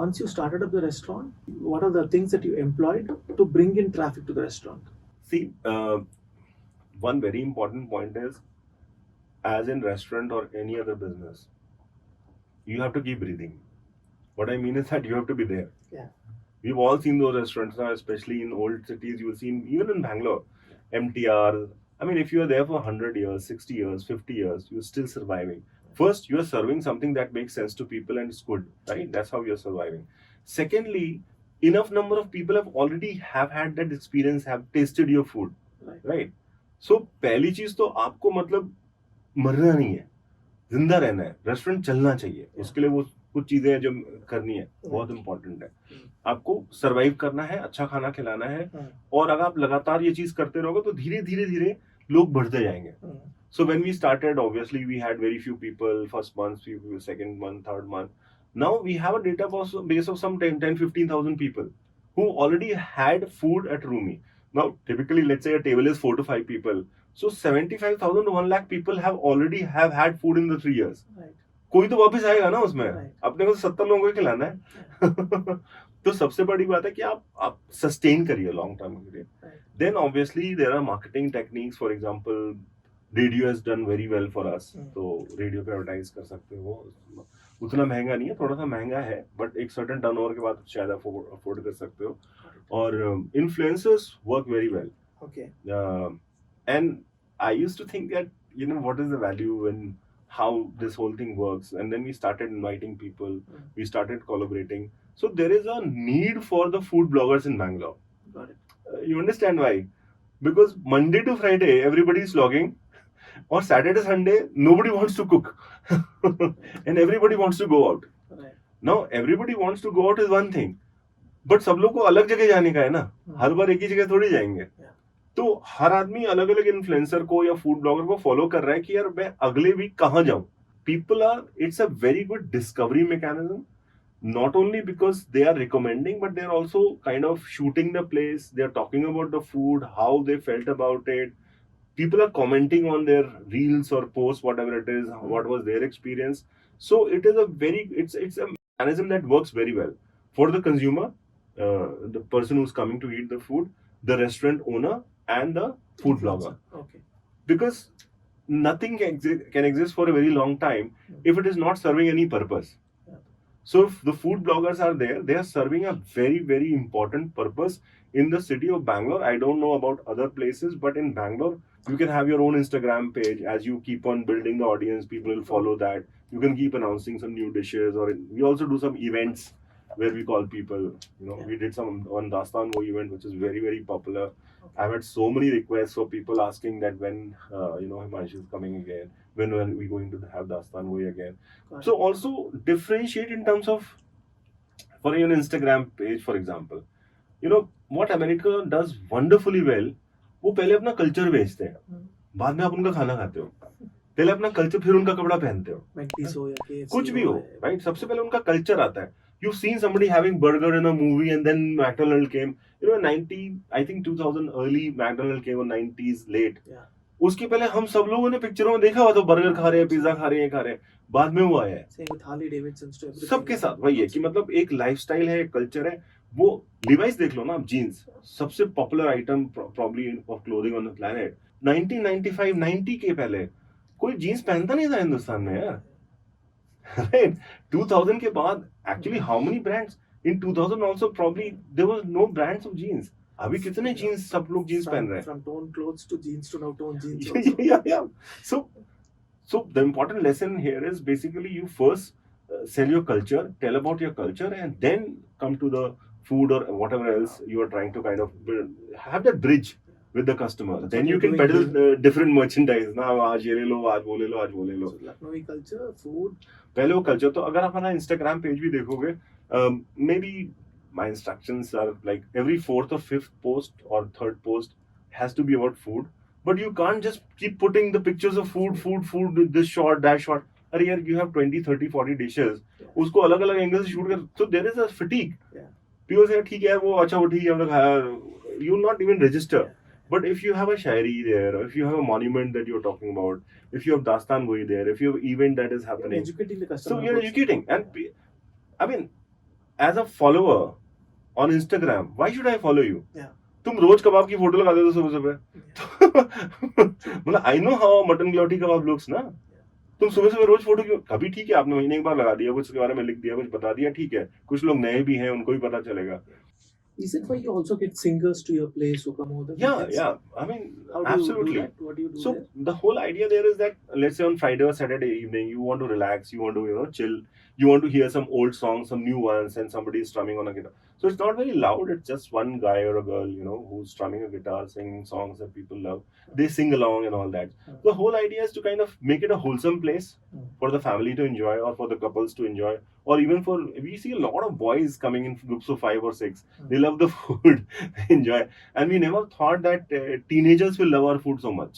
once you started up the restaurant, what are the things that you employed to bring in traffic to the restaurant? See, one very important point is, as in restaurant or any other business, you have to keep breathing. What I mean is that you have to be there. Yeah. We've all seen those restaurants now, especially in old cities. You'll see, even in Bangalore, MTR. I mean, if you are there for 100 years, 60 years, 50 years, you're still surviving. First, you're serving something that makes sense to people and it's good, right? That's how you're surviving. Secondly, enough number of people have had that experience, have tasted your food, right? So, पहली चीज तो आपको मतलब मरना नहीं है, जिंदा रहना है, रेस्टोरेंट चलना चाहिए, उसके लिए वो कुछ चीजें जो करनी है बहुत इंपॉर्टेंट है. आपको सरवाइव करना है, अच्छा खाना खिलाना है, और अगर आप लगातार ये चीज करते रहोगे तो धीरे धीरे धीरे लोग बढ़ते जाएंगे. So when we started, obviously we had very few people, first month, second month, third month. Now we have a database of some 10-15,000 people who already had food at Rumi. Now, typically, let's say a table is 4 to 5 people. So 75,000 to 1 lakh people have had food in the 3 years. Right. कोई तो वापस आएगा ना उसमें. अपने को 70 लोगों को खिलाना है. तो सबसे बड़ी बात है कि आप सस्टेन करिए लॉन्ग टर्म के लिए. Then obviously there are marketing techniques. For example, radio has done very well for us. तो रेडियो पे एडवर्टाइज कर सकते हो, उतना महंगा नहीं है, थोड़ा सा महंगा है, बट एक सर्टेन टर्नओवर के बाद शायद अफोर्ड कर सकते हो. और influencers work very well. Okay. And I used to think that what is the value in how this whole thing works, and then we started inviting people, we started collaborating. So there is a need for the food bloggers in Bangalore. Got it. You understand why? Because Monday to Friday everybody is vlogging, or Saturday Sunday nobody wants to cook. And everybody wants to go out. Right. Now everybody wants to go out is one thing, but सब लोग को अलग जगह जाने का है ना. हर बार एक ही जगह थोड़ी जाएंगे. तो हर आदमी अलग अलग इन्फ्लुएंसर को या फूड ब्लॉगर को फॉलो कर रहा है कि यार मैं अगले वीक कहाँ जाऊं. People are, it's a very good discovery mechanism. Not only because they are recommending, but they are also kind of shooting the place. They are talking about the food, how they felt about it. People are commenting on their reels or posts, whatever it is, what was their experience. So it is it's a mechanism that works very well for the consumer, the person who's coming to eat the food, the restaurant owner, and the food blogger. Okay. Because nothing can exist for a very long time if it is not serving any purpose. So if the food bloggers are there, they are serving a very, very important purpose in the city of Bangalore. I don't know about other places, but in Bangalore, you can have your own Instagram page. As you keep on building the audience, people will follow that. You can keep announcing some new dishes, or we also do some events where we call people. We did some one Dastan Wo event, which is very, very popular. I've had so many requests for people asking that when Himanshu is coming again, when are we going to have Dastan Wo again. So also differentiate in terms of, for an Instagram page, for example, what America does wonderfully well, वो पहले अपना culture बेचते हैं, बाद में आप उनका खाना खाते हो. पहले अपना कल्चर, फिर उनका कपड़ा पहनते हो, कुछ भी हो, राइट. सबसे पहले उनका कल्चर आता है. You've seen somebody having burger in a movie, and then McDonald came. 2000 early McDonald came, or 90s late. Yeah. उसके पहले हम सब लोगों ने पिक्चरों में देखा हुआ तो बर्गर खा रहे हैं, पिज्जा खा रहे हैं, बाद में वो आया है. सबके साथ वही है कि मतलब एक लाइफस्टाइल है, एक कल्चर है. वो लिवाइस देख लो ना आप, जीन्स सबसे popular item probably of clothing on the planet. 1995 90 के पहले कोई जीन्स पहनता नहीं था हिंदुस्तान में यार. Right? 2000 के बाद actually how many brands in 2000 also probably there was no brands of jeans. अभी कितने जीन्स सब लोग जीन्स पहन रहे हैं. From torn clothes to jeans to now torn jeans. Yeah. So the important lesson here is basically you first sell your culture, tell about your culture, and then come to the food or whatever else you are trying to kind of build, have that bridge with the customer. That's then you can peddle different merchandise. ना आज ये ले लो, आज वो ले लो, आज वो ले लो. So Lucknowi culture, food. पहले वो culture. तो अगर आप हमारा Instagram page भी देखोगे, maybe my instructions are like every fourth or fifth post or third post has to be about food. But you can't just keep putting the pictures of food, this shot, that shot. अरे यार, you have 20, 30, 40 dishes. उसको अलग अलग angle से shoot कर. So there is a fatigue. People say ठीक है यार, वो अच्छा वो ठीक है हमने खाया. You will not even register. But if you have a shairi there, or if you have a monument that you're talking about, if you have Dastan Goi there, if you have an event that is happening, you're educating the customer. So you're educating, and I mean, as a follower on Instagram, why should I follow you? Yeah. तुम रोज कबाब की photo लगा देते हो सुबह सुबह मतलब I know how mutton galouti kebab looks ना. तुम सुबह सुबह रोज फोटो क्यों? कभी ठीक है आपने महीने एक बार लगा दिया, कुछ के बारे में लिख दिया, कुछ बता दिया, ठीक है. कुछ लोग नए भी हैं, उनको भी पता चलेगा. Is it why you also get singers to your place who come over the Yeah, weekends? yeah. I mean, How do absolutely. you do that? What do you do So there? the whole idea there is that, let's say on Friday or Saturday evening, you want to relax, you want to chill, you want to hear some old songs, some new ones, and somebody is strumming on a guitar. So it's not very loud. It's just one guy or a girl, who's strumming a guitar, singing songs that people love. They sing along and all that. The whole idea is to kind of make it a wholesome place for the family to enjoy, or for the couples to enjoy, or even for, we see a lot of boys coming in groups of 5 or 6. They love the food, they enjoy, and we never thought that teenagers will love our food so much.